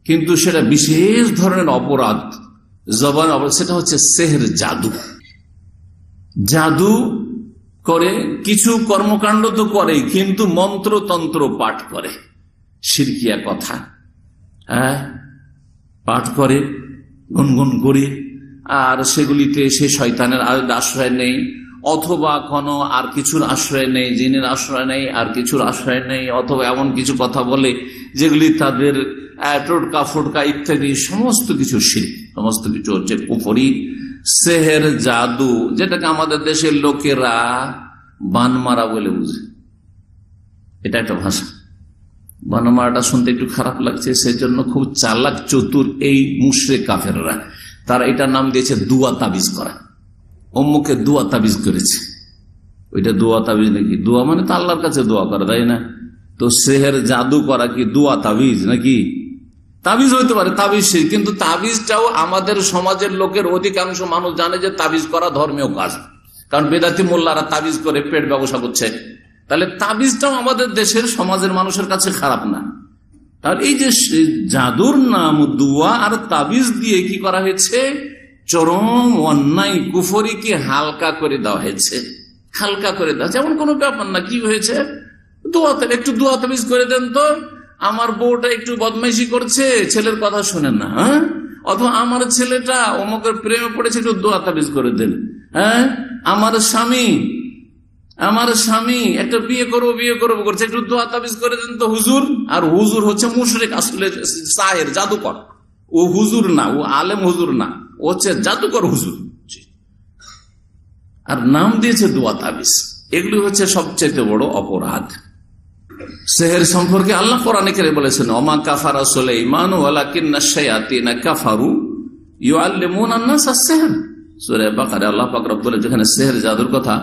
কিন্তু সেটা বিশেষ ধরনের অপরাধ, জবান অপরাধ, সেটা হচ্ছে সেহর, জাদু। জাদু করে, কিছু কর্মকাণ্ড তো করে, কিন্তু মন্ত্রতন্ত্র পাঠ করে, শিরকিয়া কথা পাঠ করে, গুনগুন করে, আর সেগুলিতে সে শয়তানের আশ্রয় নেই, অথবা কোনো আর কিছুর আশ্রয় নেই, জিনের আশ্রয় নেই, আর কিছুর আশ্রয় নেই, অথবা এমন কিছু কথা বলে যেগুলি তাদের টোটকা ফোটকা ইত্যাদি সমস্ত কিছু শিরক, সমস্ত কিছু হচ্ছে কুফরি, সেহের, জাদু, যেটাকে আমাদের দেশের লোকেরা বানমারা বলে বুঝে। এটা একটা ভাষা। বানমারাটা শুনতে একটু খারাপ লাগছে, সেজন্য খুব চালাক চতুর এই মুশরিক কাফেররা, তারা এটার নাম দিয়েছে দুয়া তাবিজ করা। অম্মুকে দুয়া তাবিজ করেছে, ওইটা দুয়া তাবিজ নাকি? দুয়া মানে তো আল্লাহর কাছে দোয়া করা, তাই না? তো সেহের, জাদু করা কি দুয়া তাবিজ নাকি? তাবিজ হইতে পারে, তাবিজ সেই, কিন্তু তাবিজটাও আমাদের সমাজের লোকের অধিকাংশ মানুষ জানে যে তাবিজ করা ধর্মীয় কাজ, কারণ বেদাতি মোল্লারা তাবিজ করে পেট ব্যবসা করছে। তাহলে তাবিজটাও আমাদের দেশের সমাজের মানুষের কাছে খারাপ না। তাহলে এই যে জাদুর নাম দুয়া আর তাবিজ দিয়ে কি করা হয়েছে? চরম অন্যায় কুফরিকে হালকা করে দেওয়া হয়েছে, হালকা করে দেওয়া, যেমন কোনো ব্যাপার না। কি হয়েছে? একটু দোয়া তাবিজ করে দেন তো, আমার বউটা একটু বদমাইশি করছে, ছেলের কথা শোনেন না, হ্যাঁ, অথবা আমার ছেলেটা অমুকের প্রেমে পড়েছে, একটু দোয়া তাবিজ করে দেন। হ্যাঁ, আমার স্বামী একটা বিয়ে করবো করছে, একটু দোয়া তাবিজ করে দেন তো হুজুর। আর হুজুর হচ্ছে মুশরিক, আসলে সাহের, জাদুকর। ও হুজুর না, ও আলেম হুজুর না, ও হচ্ছে জাদুকর হুজুর। আর নাম দিয়েছে দোয়া তাবিজ। এগুলি হচ্ছে সবচেয়ে বড় অপরাধ। সেহের সম্পর্কে আল্লাহ কোরআনে কারিমে বলেছেন, ওমা কাফারা সুলাইমান ওয়ালাকিন্না শায়াতিনা কাফারু ইউআল্লিমুনা আন-নাসা আস-সিহর। সূরা বাকারা আল্লাহ পাক রব্বুল আলামিন যেখানে সেহের, জাদুর কথা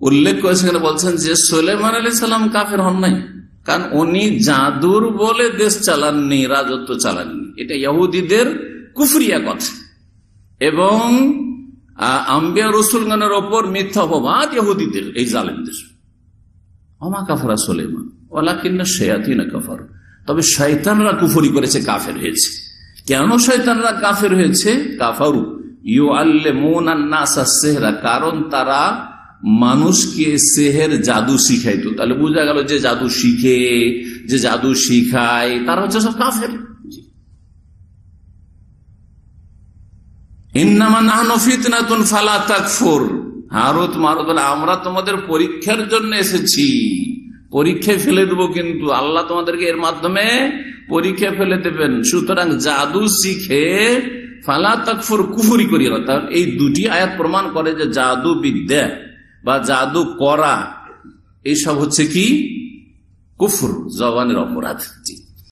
উল্লেখ করেছেন, সেখানে বলছেন যে সুলাইমান আলাইহিস সালাম কাফের হন নাই, কারণ উনি জাদুর বলে দেশ চালাননি, রাজত্ব চালাননি। এটা ইহুদিদের কুফরিয়া কথা এবং আম্বিয়া রাসূলগণের ওপর মিথ্যা অপবাদ ইহুদিদের, এই জালেমদের। ওমা কাফারা সুলাইমান ওয়ালাকিন্না শায়াতিনা কাফারু, তবে শয়তানরা কুফরি করেছে, কাফের হয়েছে। কেন শয়তানরা কাফের হয়েছে? কাফারু ইউআল্লিমুনা আন-নাসা আস-সিহরা, কারণ তারা মানুষকে সেহের, জাদু শিখাইতো। তাহলে বোঝা গেল যে জাদু শিখে, যে জাদু শিখায়, তারা হচ্ছে সব কাফের। ইন্নামা নাহনু ফিতনাতুন ফালা তাকফুর। হারুত মারুত বলে, আমরা তোমাদের পরীক্ষার জন্য এসেছি, পরীক্ষায় ফেলে দেবো, কিন্তু আল্লাহ তোমাদেরকে এর মাধ্যমে পরীক্ষা ফেলে দেবেন। সুতরাং জাদু শিখে ফালা তাকফুর, কুফরি করিও না। তাহলে এই দুটি আয়াত প্রমাণ করে যে জাদু বিদ্যা বা জাদু করা এইসব হচ্ছে কি কুফর, জবানের অপরাধ।